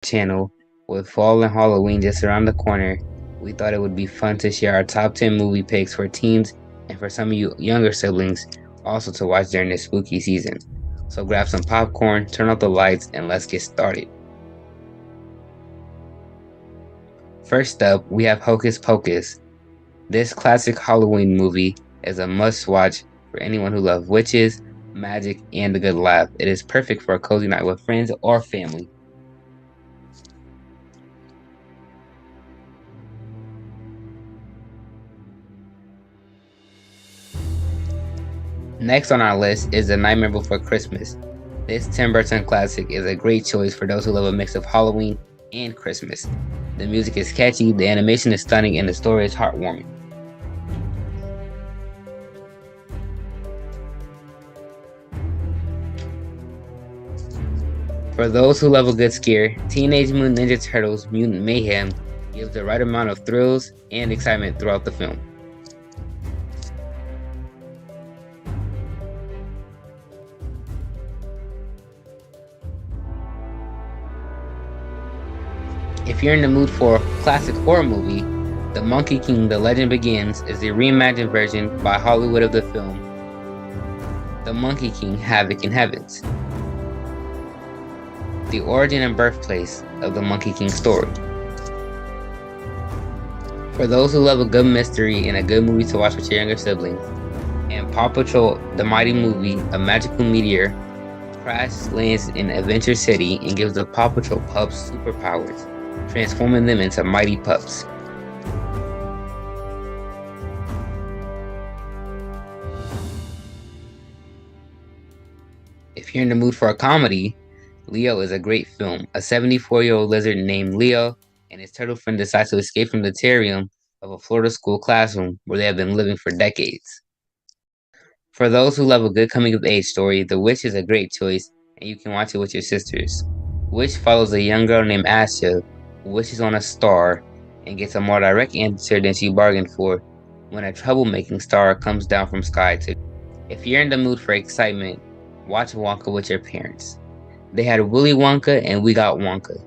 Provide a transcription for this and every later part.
channel. With fall and Halloween just around the corner, we thought it would be fun to share our top 10 movie picks for teens and for some of you younger siblings also to watch during this spooky season. So grab some popcorn, turn off the lights, and let's get started. First up, we have Hocus Pocus. This classic Halloween movie is a must-watch for anyone who loves witches, magic, and a good laugh. It is perfect for a cozy night with friends or family. Next on our list is The Nightmare Before Christmas. This Tim Burton classic is a great choice for those who love a mix of Halloween and Christmas. The music is catchy, the animation is stunning, and the story is heartwarming. For those who love a good scare, Teenage Mutant Ninja Turtles Mutant Mayhem gives the right amount of thrills and excitement throughout the film. If you're in the mood for a classic horror movie, The Monkey King: The Legend Begins is the reimagined version by Hollywood of the film The Monkey King: Havoc in Heavens, the origin and birthplace of the Monkey King story. For those who love a good mystery and a good movie to watch with your younger siblings, and Paw Patrol: The Mighty Movie, a magical meteor lands in Adventure City and gives the Paw Patrol pups superpowers, transforming them into mighty pups. If you're in the mood for a comedy, Leo is a great film. A 74-year-old lizard named Leo and his turtle friend decide to escape from the terrarium of a Florida school classroom where they have been living for decades. For those who love a good coming-of-age story, The Witch is a great choice, and you can watch it with your sisters. Witch follows a young girl named Asha who wishes on a star and gets a more direct answer than she bargained for when a troublemaking star comes down from sky to. If you're in the mood for excitement, watch Wonka with your parents. They had Willy Wonka and We Got Wonka.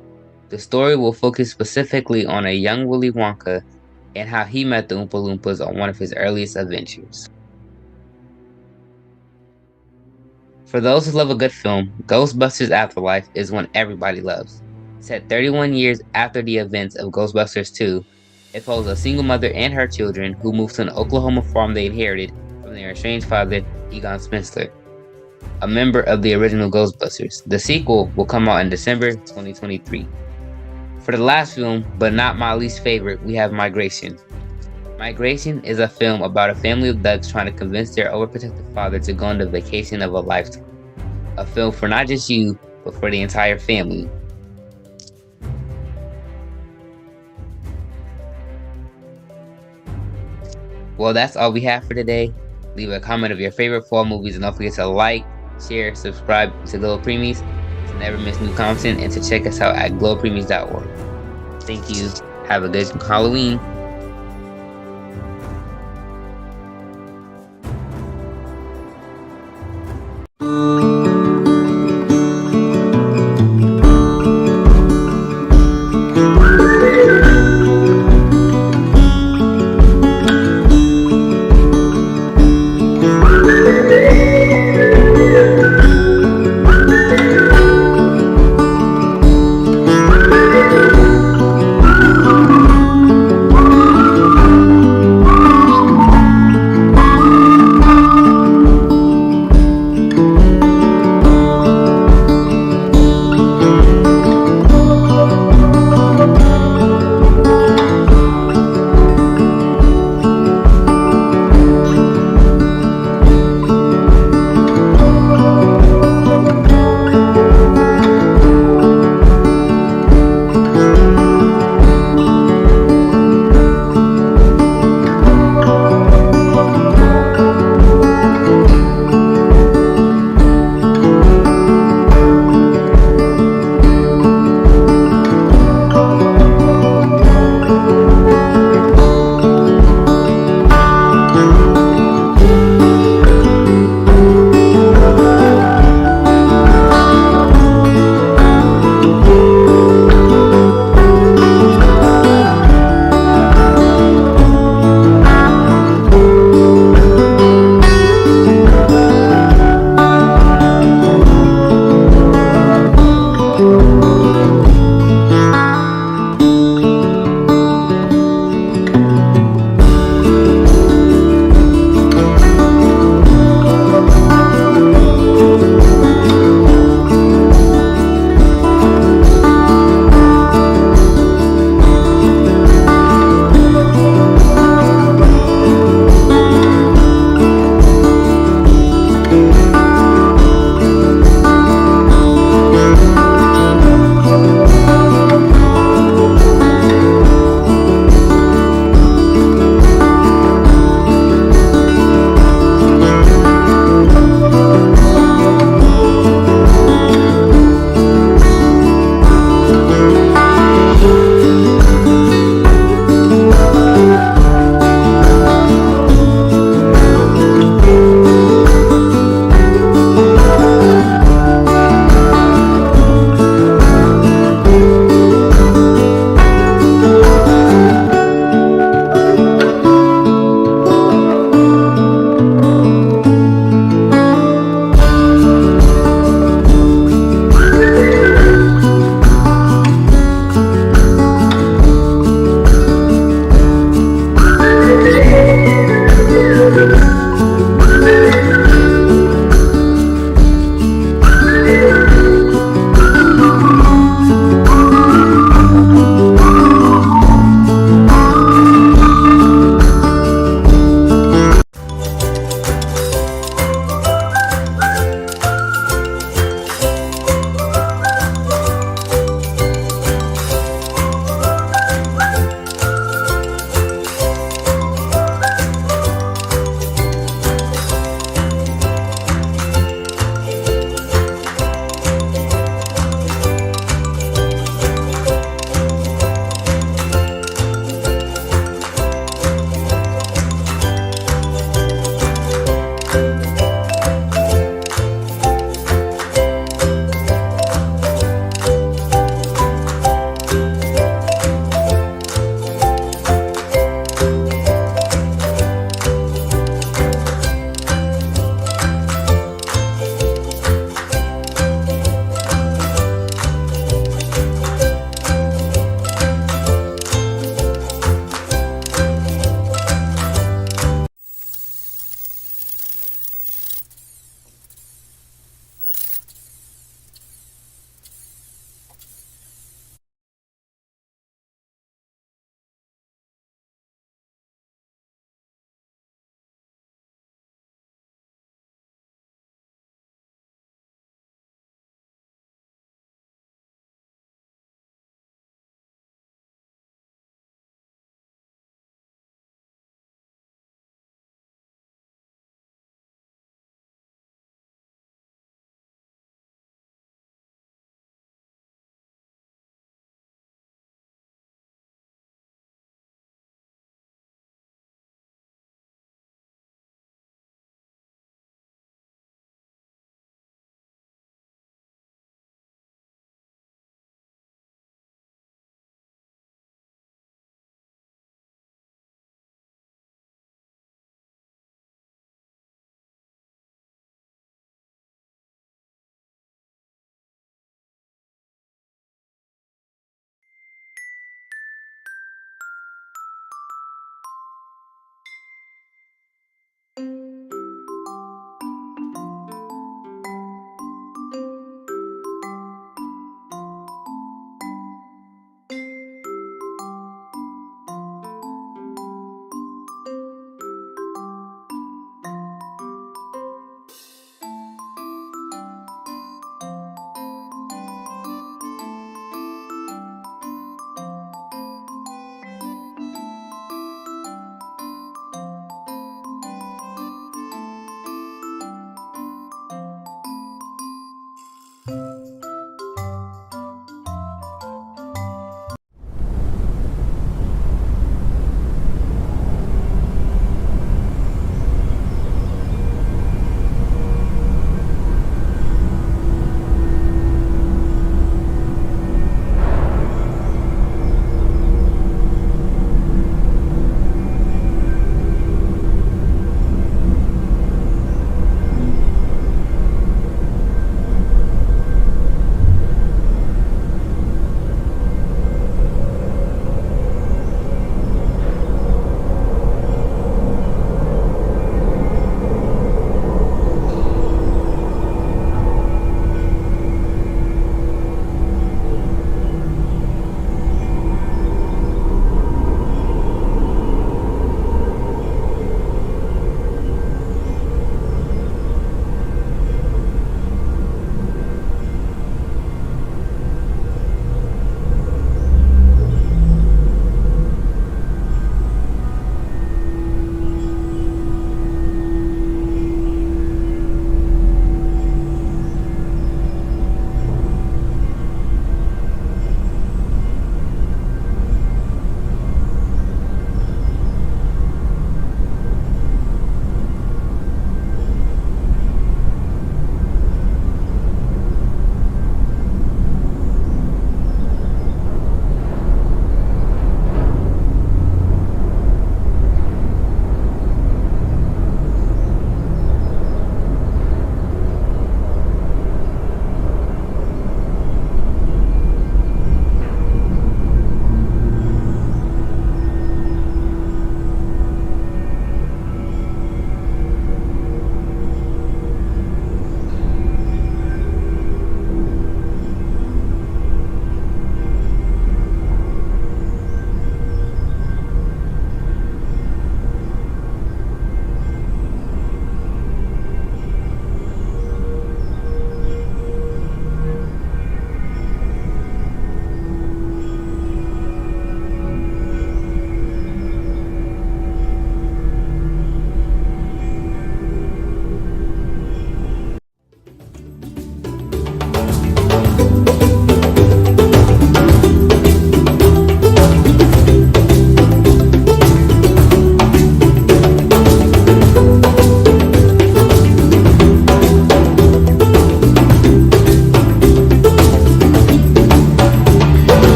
The story will focus specifically on a young Willy Wonka and how he met the Oompa Loompas on one of his earliest adventures. For those who love a good film, Ghostbusters Afterlife is one everybody loves. Set 31 years after the events of Ghostbusters 2, it follows a single mother and her children who move to an Oklahoma farm they inherited from their estranged father, Egon Spengler, a member of the original Ghostbusters. The sequel will come out in December 2023. For the last film, but not my least favorite, we have Migration. Migration is a film about a family of ducks trying to convince their overprotective father to go on the vacation of a lifetime. A film for not just you, but for the entire family. Well, that's all we have for today. Leave a comment of your favorite fall movies and don't forget to like, share, subscribe to GLO Preemies to never miss new content and to check us out at glopreemies.org. Thank you. Have a good Halloween.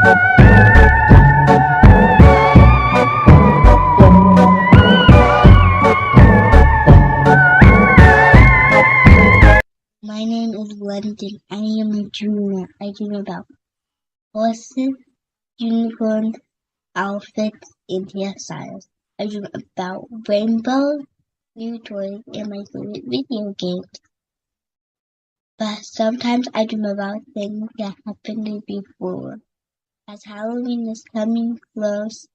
My name is London. I am a dreamer. I dream about horses, unicorns, outfits, and hairstyles. I dream about rainbows, new toys, and my favorite video games. But sometimes I dream about things that happened before. As Halloween is coming close,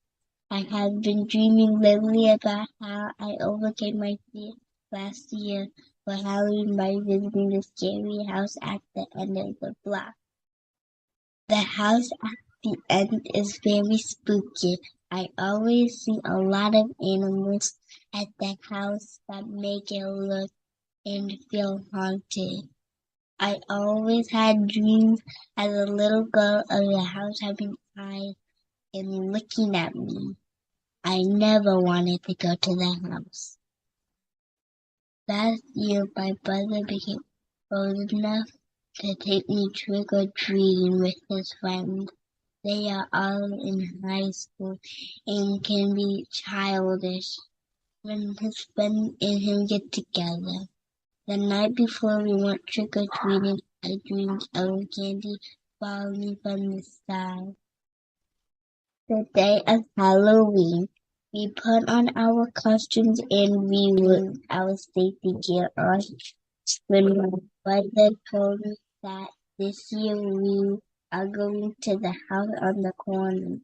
I have been dreaming lately about how I overcame my fear last year for Halloween by visiting the scary house at the end of the block. The house at the end is very spooky. I always see a lot of animals at the house that make it look and feel haunted. I always had dreams as a little girl of the house having eyes and looking at me. I never wanted to go to the house. Last year, my brother became old enough to take me trick-or-treating with his friends. They are all in high school and can be childish when his friends and him get together. The night before we went trick-or-treating, I dreamed of candy falling from the sky. The day of Halloween, we put on our costumes and we put our safety gear on. When my brother told me that this year we are going to the house on the corner,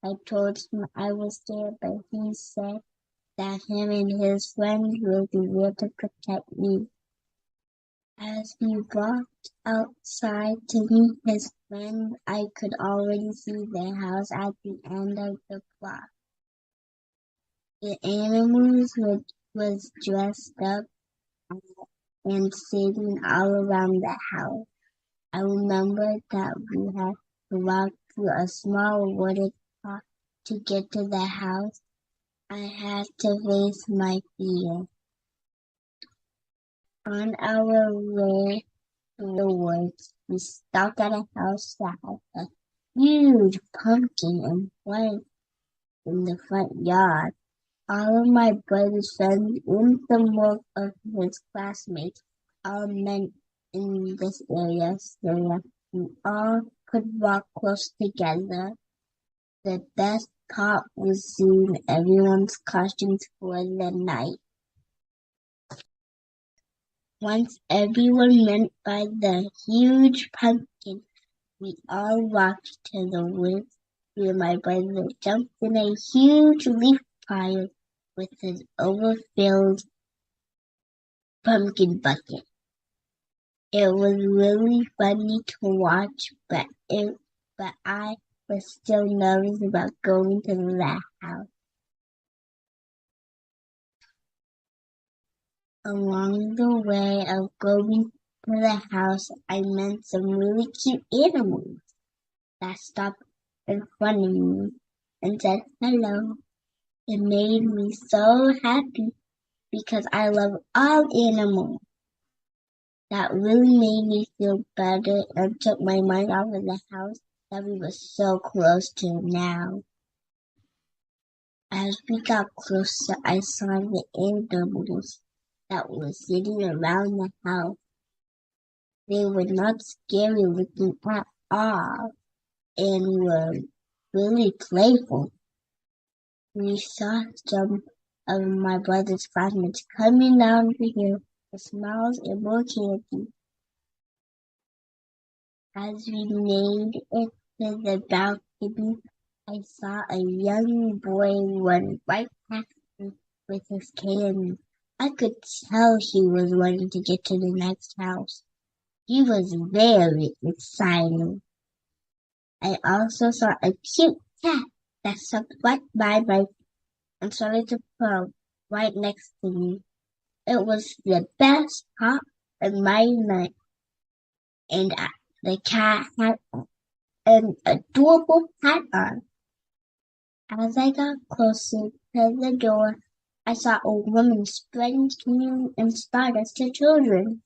I told him I was scared, but he said that him and his friends will be there to protect me. As we walked outside to meet his friend, I could already see the house at the end of the block. The animals was dressed up and sitting all around the house. I remember that we had to walk through a small wooded path to get to the house. I had to face my fear. On our way through the woods, we stopped at a house that had a huge pumpkin and white in the front yard. All of my brother's friends and some of his classmates all met in this area, so we all could walk close together. The best part was seeing everyone's costumes for the night. Once everyone went by the huge pumpkin, we all walked to the woods where my brother jumped in a huge leaf pile with his overfilled pumpkin bucket. It was really funny to watch, but I was still nervous about going to that house. Along the way of going to the house, I met some really cute animals that stopped in front of me and said hello. It made me so happy because I love all animals. That really made me feel better and took my mind off of the house that we were so close to now. As we got closer, I saw the animals that were sitting around the house. They were not scary looking at all and were really playful. We saw some of my brother's classmates coming down the hill with smiles and more candy. As we made it to the balcony, I saw a young boy run right past me with his candy. I could tell he was wanting to get to the next house. He was very excited. I also saw a cute cat that stopped right by my and started to purr right next to me. It was the best part of my night, and the cat had an adorable hat on. As I got closer to the door, I saw a woman spreading candy and stardust to children.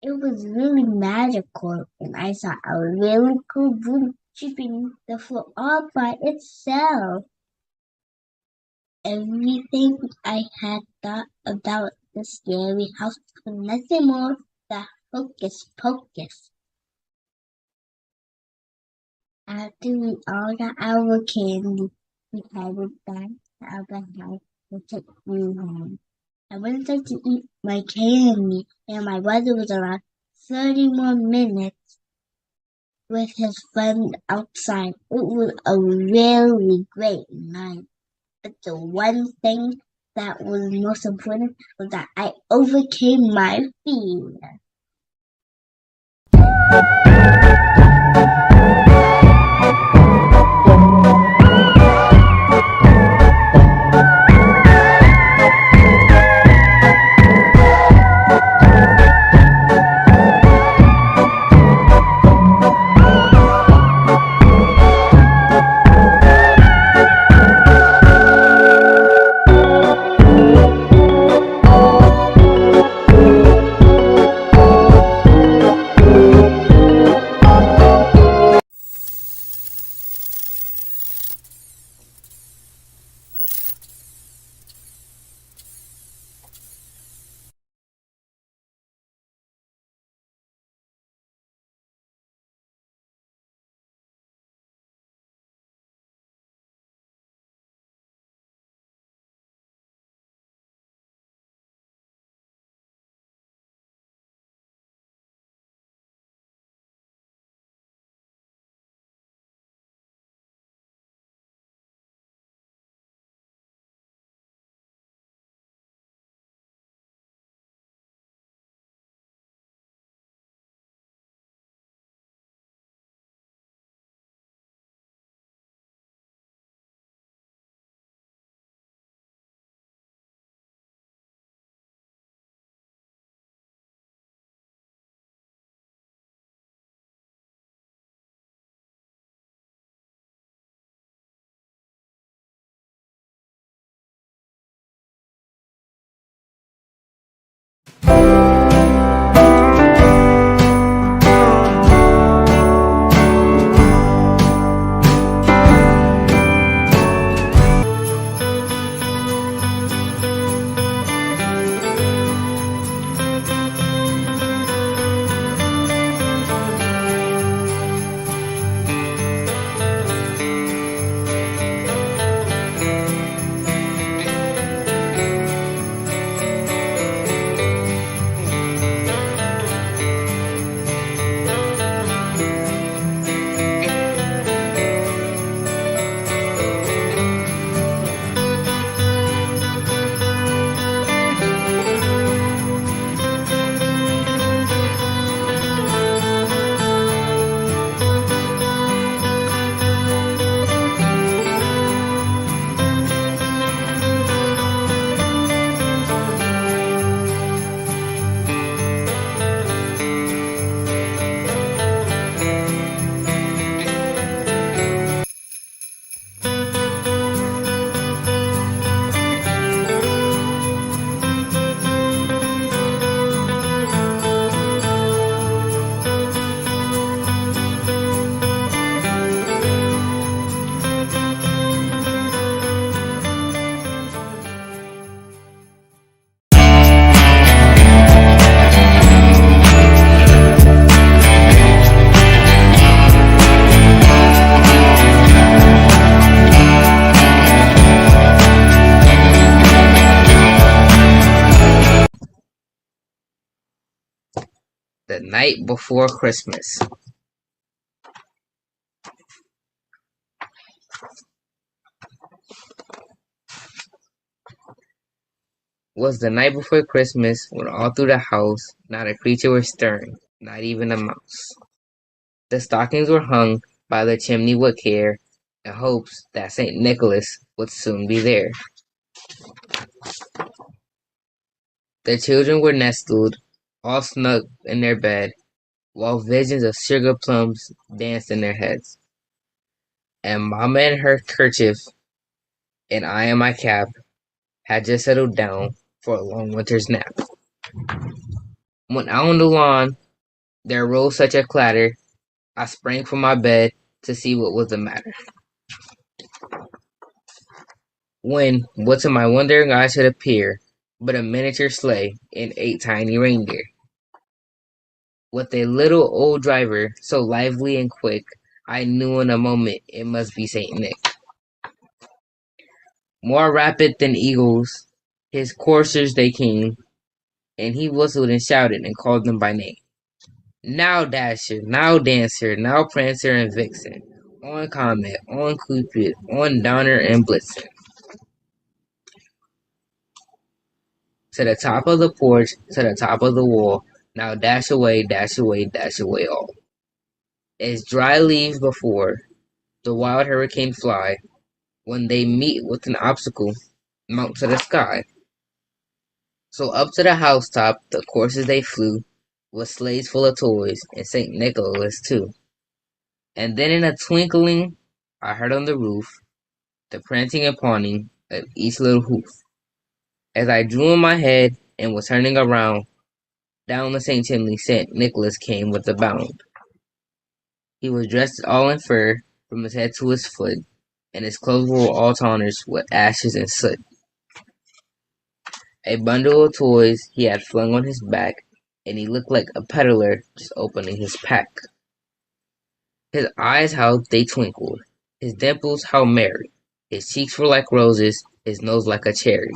It was really magical, and I saw a really cool room sweeping the floor all by itself. Everything I had thought about the scary house was nothing more than hocus pocus. After we all got our candy, we headed back to our house to take me home. I wanted to eat my candy, and my brother was around 30 more minutes with his friend outside. It was a really great night. But the one thing that was most important was that I overcame my fear. The night before Christmas was the night before Christmas when all through the house not a creature was stirring, not even a mouse. The stockings were hung by the chimney with care, in hopes that St. Nicholas would soon be there. The children were nestled, all snug in their bed, while visions of sugar plums danced in their heads. And Mamma in her kerchief, and I in my cap, had just settled down for a long winter's nap. When out on the lawn there arose such a clatter, I sprang from my bed to see what was the matter. When, what to my wondering eyes should appear, but a miniature sleigh and 8 tiny reindeer. With a little old driver, so lively and quick, I knew in a moment it must be Saint Nick. More rapid than eagles, his coursers they came, and he whistled and shouted and called them by name. Now Dasher, now Dancer, now Prancer and Vixen, on Comet, on Cupid, on Donner and Blitzen. To the top of the porch, to the top of the wall, now dash away, dash away, dash away all. As dry leaves before the wild hurricane fly, when they meet with an obstacle, mount to the sky. So up to the housetop the coursers they flew, with sleighs full of toys, and St. Nicholas too. And then in a twinkling I heard on the roof the prancing and pawing of each little hoof. As I drew in my head and was turning around, down the same chimney St. Nicholas came with a bound. He was dressed all in fur, from his head to his foot, and his clothes were all tarnished with ashes and soot. A bundle of toys he had flung on his back, and he looked like a peddler just opening his pack. His eyes how they twinkled, his dimples how merry, his cheeks were like roses, his nose like a cherry.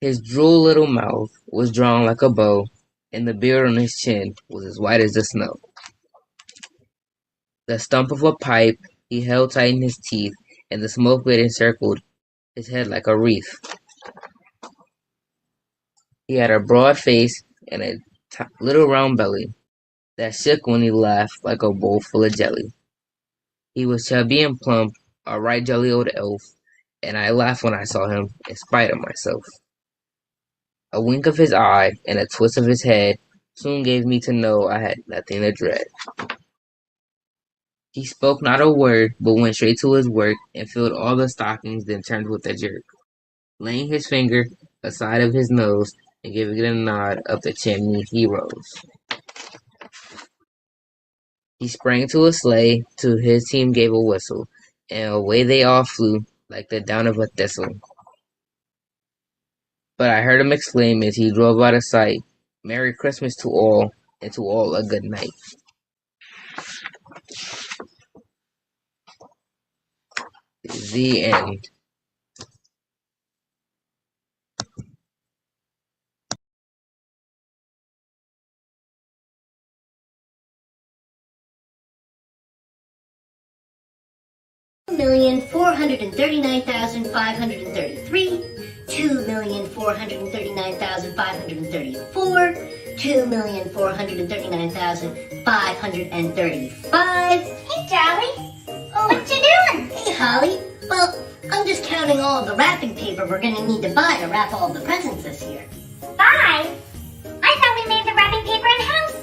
His droll little mouth was drawn like a bow, and the beard on his chin was as white as the snow. The stump of a pipe he held tight in his teeth, and the smoke had encircled his head like a wreath. He had a broad face and a little round belly that shook when he laughed like a bowl full of jelly. He was chubby and plump, a right jolly old elf, and I laughed when I saw him, in spite of myself. A wink of his eye and a twist of his head soon gave me to know I had nothing to dread. He spoke not a word, but went straight to his work and filled all the stockings, then turned with a jerk, laying his finger aside of his nose and giving it a nod up the chimney he rose. He sprang to a sleigh, to his team gave a whistle, and away they all flew like the down of a thistle. But I heard him exclaim as he drove out of sight, "Merry Christmas to all, and to all a good night." The end. $2,439,533, 2,439,534, 2,439,535. Hey, Charlie. Oh, what you doing? Hey, Holly. Well, I'm just counting all of the wrapping paper we're gonna need to buy to wrap all the presents this year. Bye. I thought we made the wrapping paper in-house.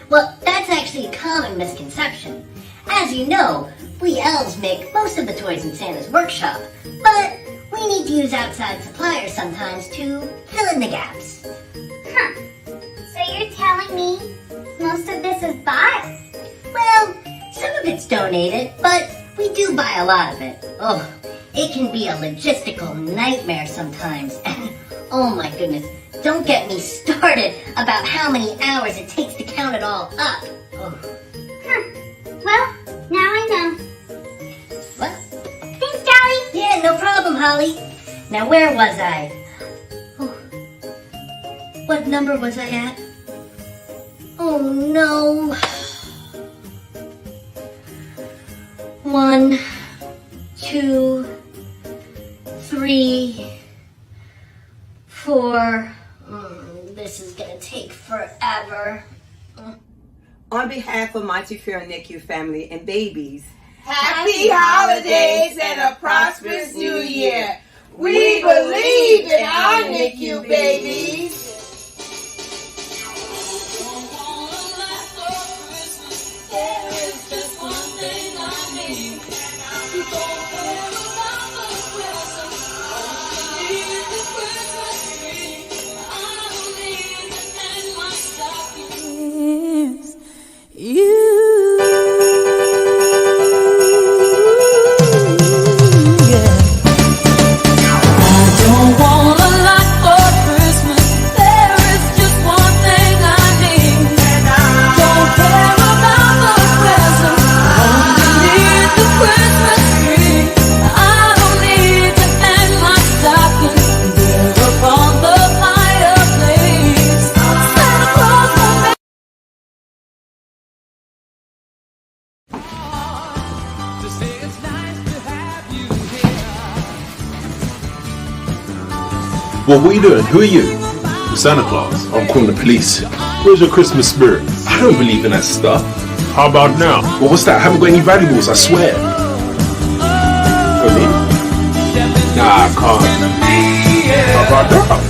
Well, that's actually a common misconception. As you know, we elves make most of the toys in Santa's workshop, but we need to use outside suppliers sometimes to fill in the gaps. Huh. So you're telling me most of this is bought? Well, some of it's donated, but we do buy a lot of it. Oh, it can be a logistical nightmare sometimes. And oh my goodness, don't get me started about how many hours it takes to count it all up. Oh. Huh. Well, now I know. What? Thanks, Charlie. Yeah, no problem, Holly. Now, where was I? Oh. What number was I at? Oh, no. 1, 2, 3, 4. This is gonna take forever. On behalf of Montefiore NICU family and babies, Happy holidays and a prosperous new year. We believe in our NICU babies. You Well, what are you doing? Who are you? Santa Claus. I'm calling the police. Where's your Christmas spirit? I don't believe in that stuff. How about now? Well, what's that? I haven't got any valuables, I swear. For me? Nah, I can't. How about that?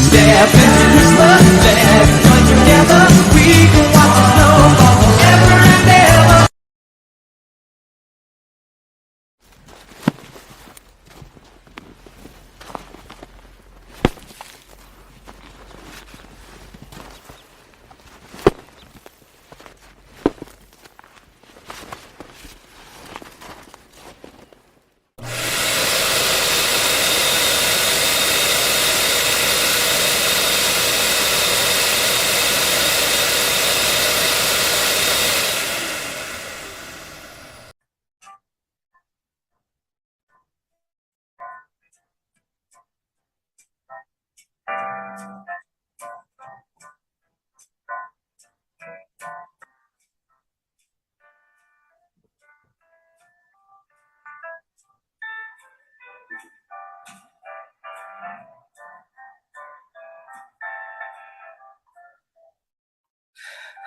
Step into Christmas, let's join together. We can watch the snow fall forever and ever.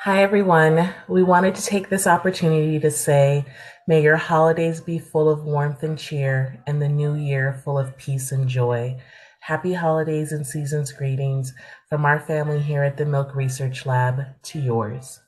Hi, everyone. We wanted to take this opportunity to say, may your holidays be full of warmth and cheer, and the new year full of peace and joy. Happy holidays and season's greetings from our family here at the Milk Research Lab to yours.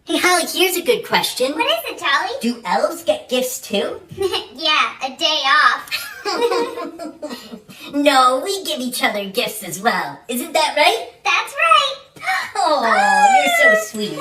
Hey, Holly, here's a good question. What is it, Charlie? Do elves get gifts too? Yeah, a day off. No, we give each other gifts as well. Isn't that right? That's right. Oh, you're so sweet.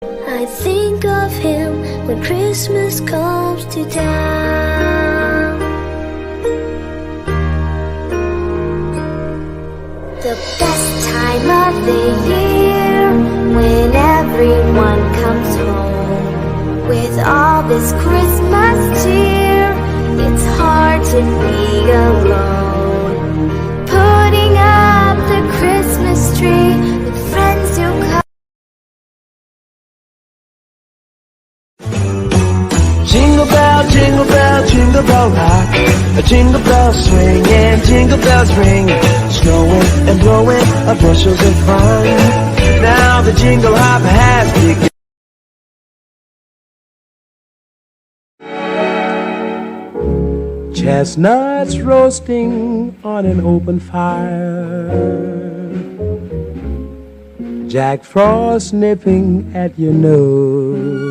I think of him when Christmas comes to town. The best time of the year, when everyone comes home. With all this Christmas cheer, it's hard to be alone. Putting up the Christmas tree with friends who come. Jingle bell rock, a jingle bell swing and jingle bells ring. Snowing and blowing bushels of fun. Now the jingle hop has begun. Chestnuts roasting on an open fire. Jack Frost nipping at your nose.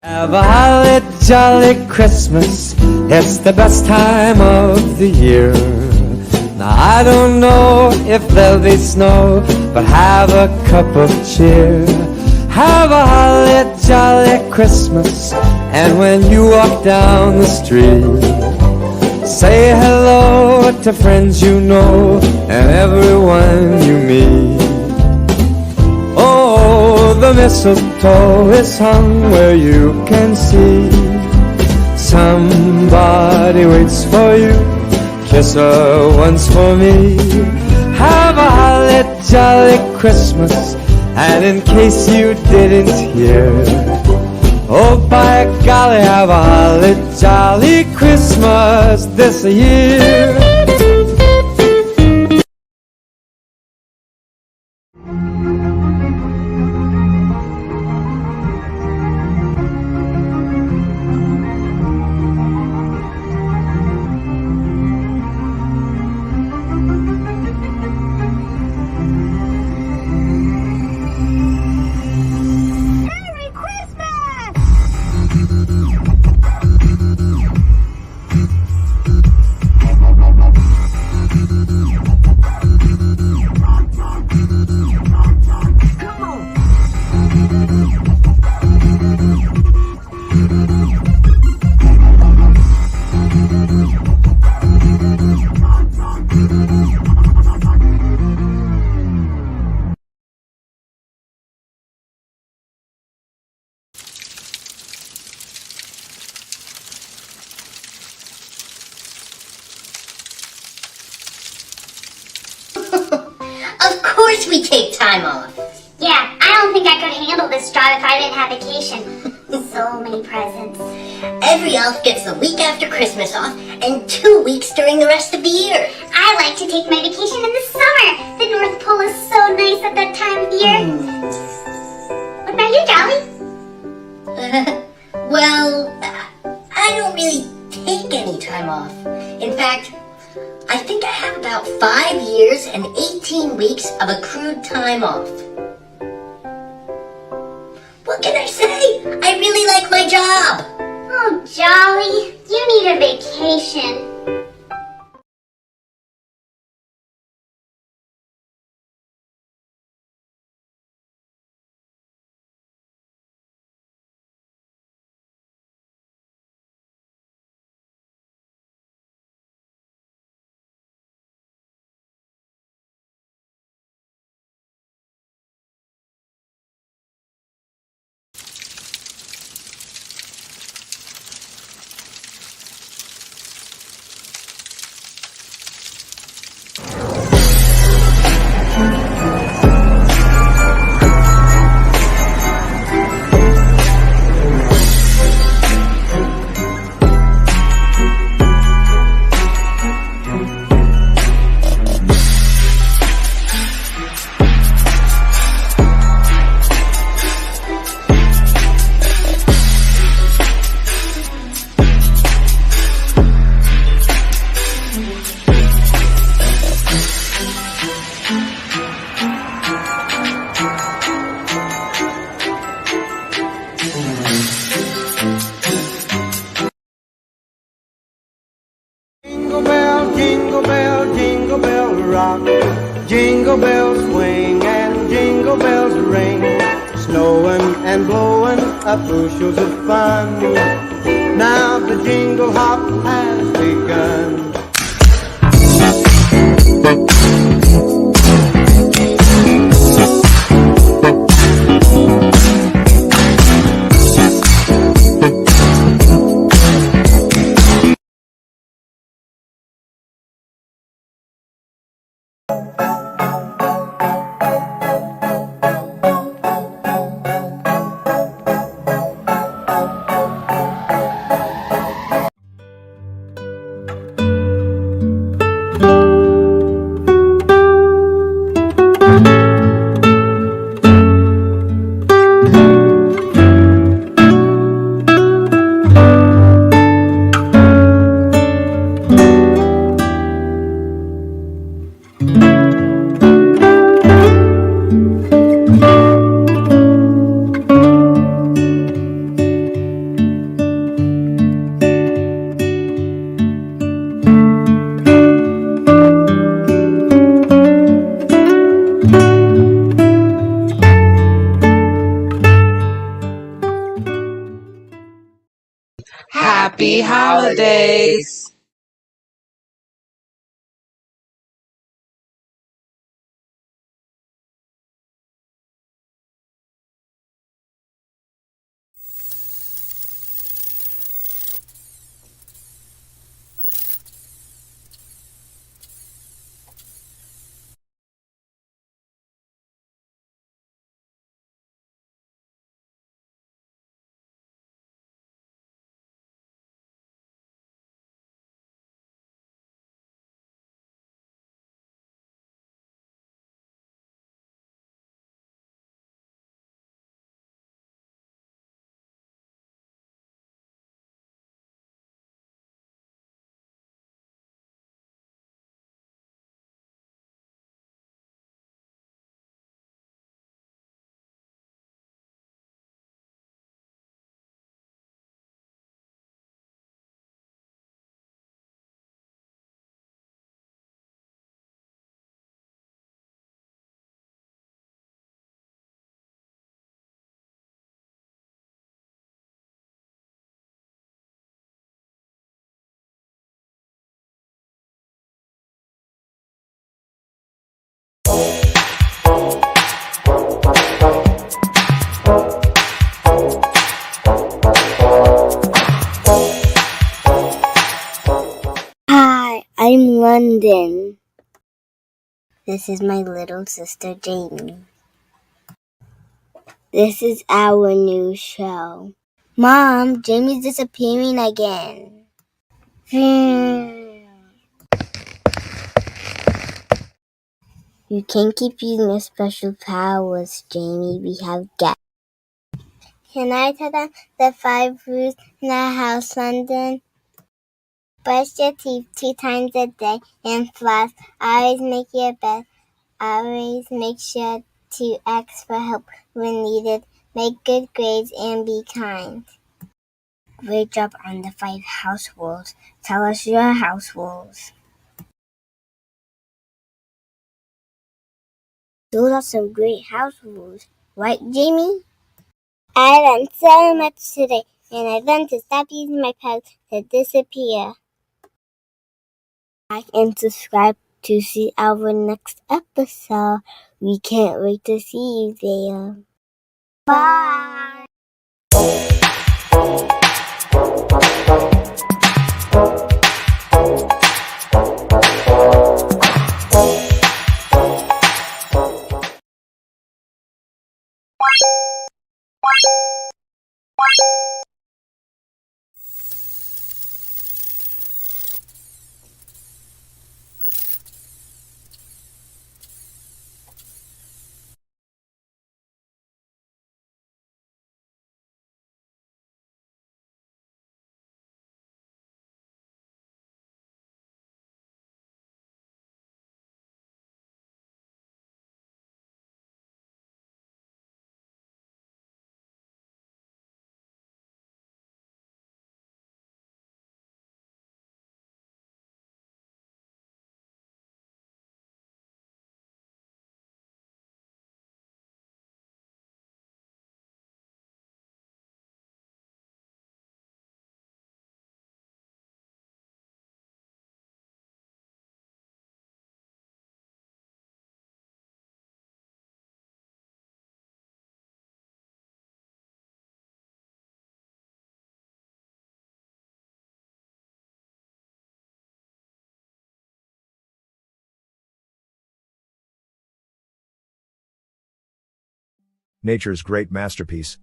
Have a holly jolly Christmas, it's the best time of the year. Now I don't know if there'll be snow, but have a cup of cheer. Have a holly jolly Christmas, and when you walk down the street, say hello to friends you know and everyone you meet. Oh, the mistletoe is hung where you can see. Somebody waits for you, kiss her once for me. Have a holly jolly Christmas, and in case you didn't hear, oh by golly, have a holly jolly Christmas this year. Of course we take time off. Yeah, I don't think I could handle this job if I didn't have vacation. So many presents. Every elf gets the week after Christmas off and 2 weeks during the rest of the year. I like to take my vacation in the summer. The North Pole is so nice at that time of year. What about you, Jolly? Well, I don't really take any time off. In fact, I think I have about 5 years and 18 weeks of accrued time off. What can I say? I really like my job. Oh, Jolly, you need a vacation. Jingle bell rock, jingle bells swing and jingle bells ring, snowing and blowing up bushels of fun. Now the jingle hop has begun. Happy holidays! I'm London. This is my little sister Jamie. This is our new show. Mom, Jamie's disappearing again. You can't keep using your special powers, Jamie. We have guests. Can I tell them the 5 rules in our house, London? Brush your teeth 2 times a day and floss. Always make your bed. Always make sure to ask for help when needed. Make good grades and be kind. Great job on the 5 house rules. Tell us your house rules. Those are some great house rules, right, Jamie? I learned so much today, and I learned to stop using my powers to disappear. Like and subscribe to see our next episode. We can't wait to see you there. Bye! Nature's great masterpiece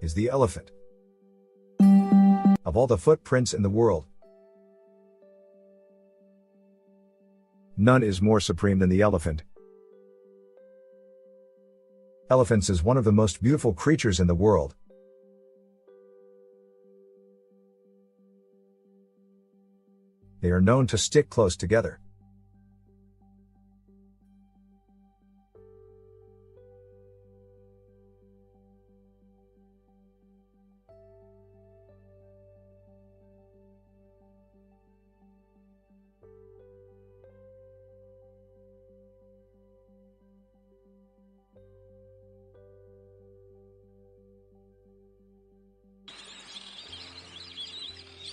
is the elephant. Of all the footprints in the world, none is more supreme than the elephant. Elephants is one of the most beautiful creatures in the world. They are known to stick close together.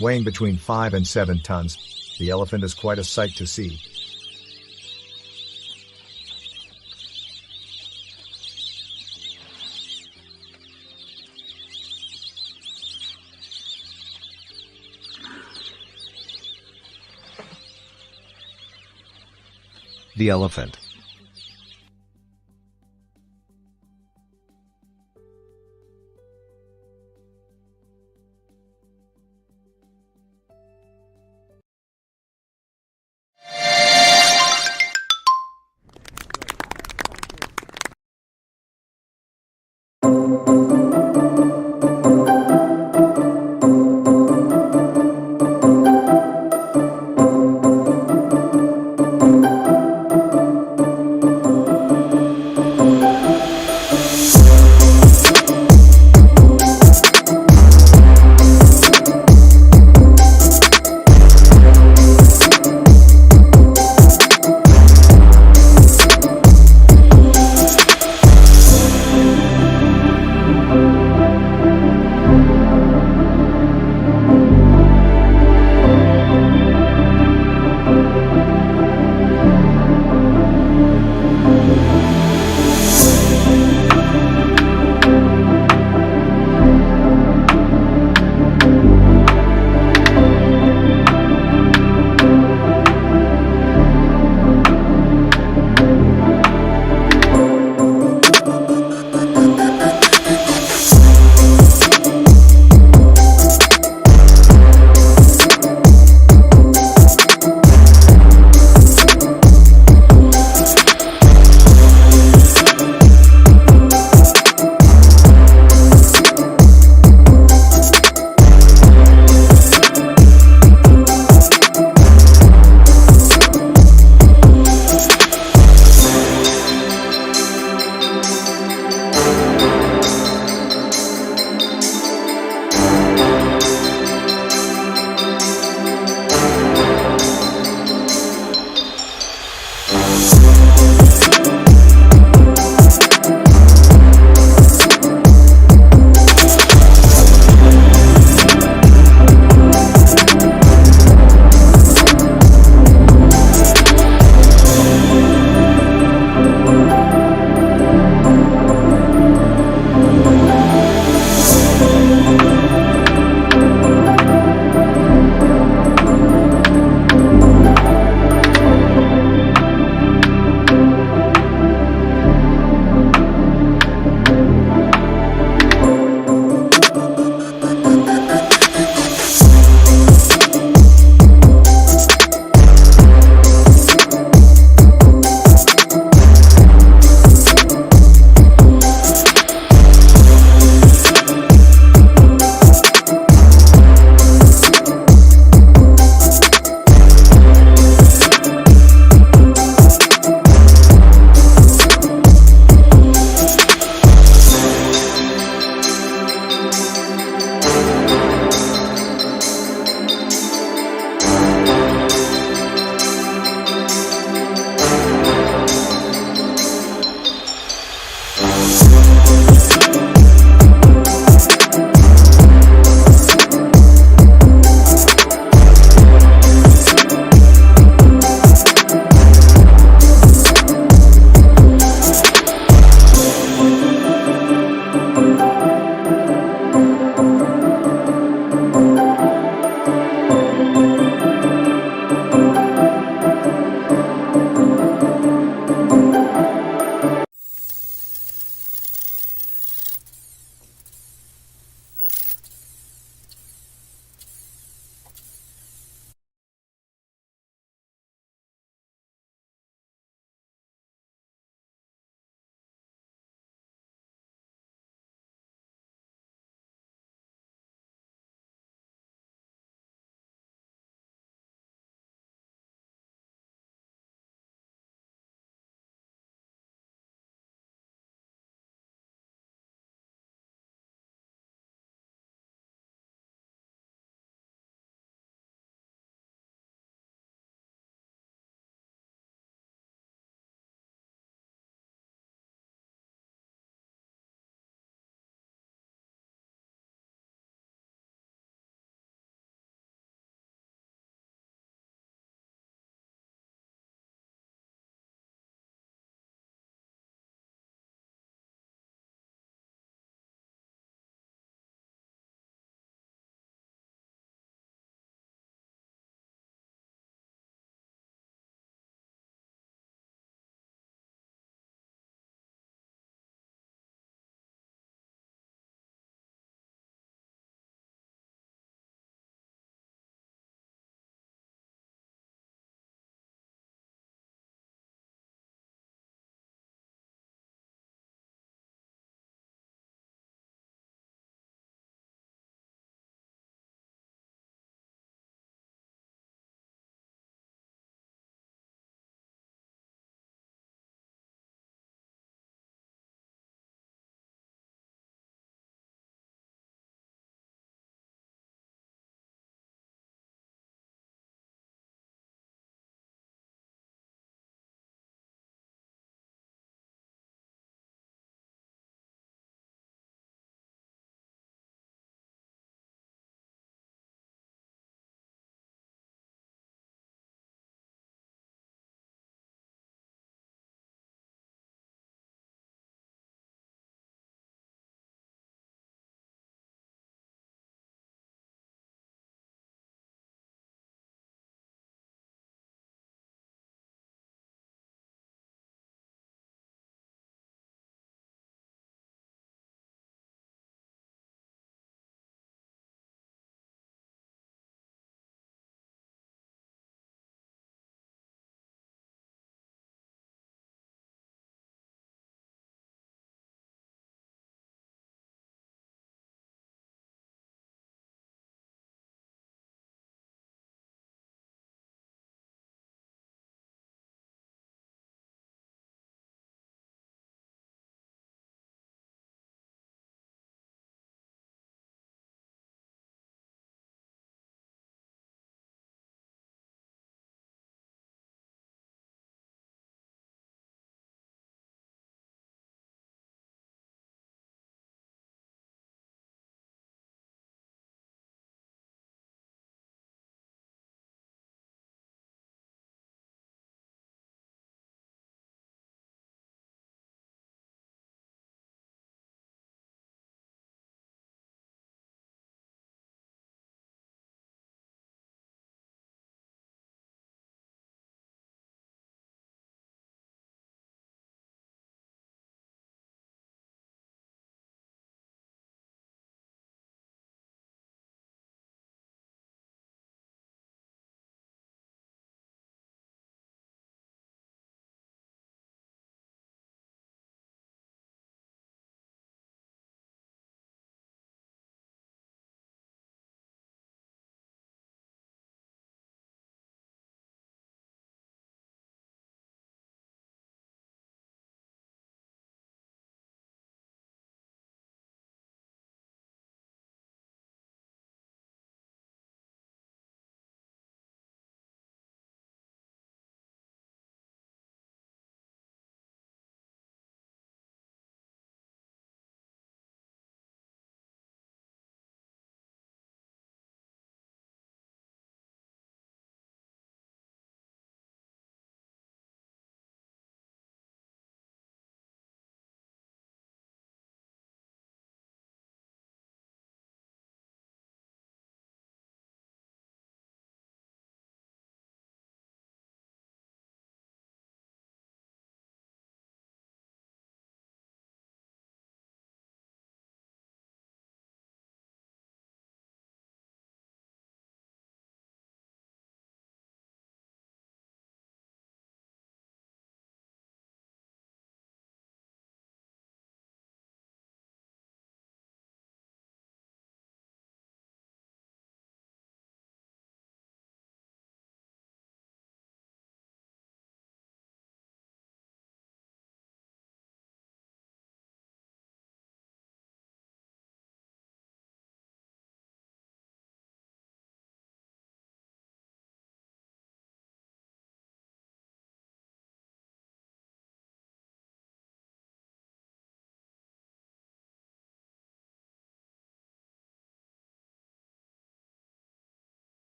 Weighing between 5 and 7 tons, the elephant is quite a sight to see. The elephant.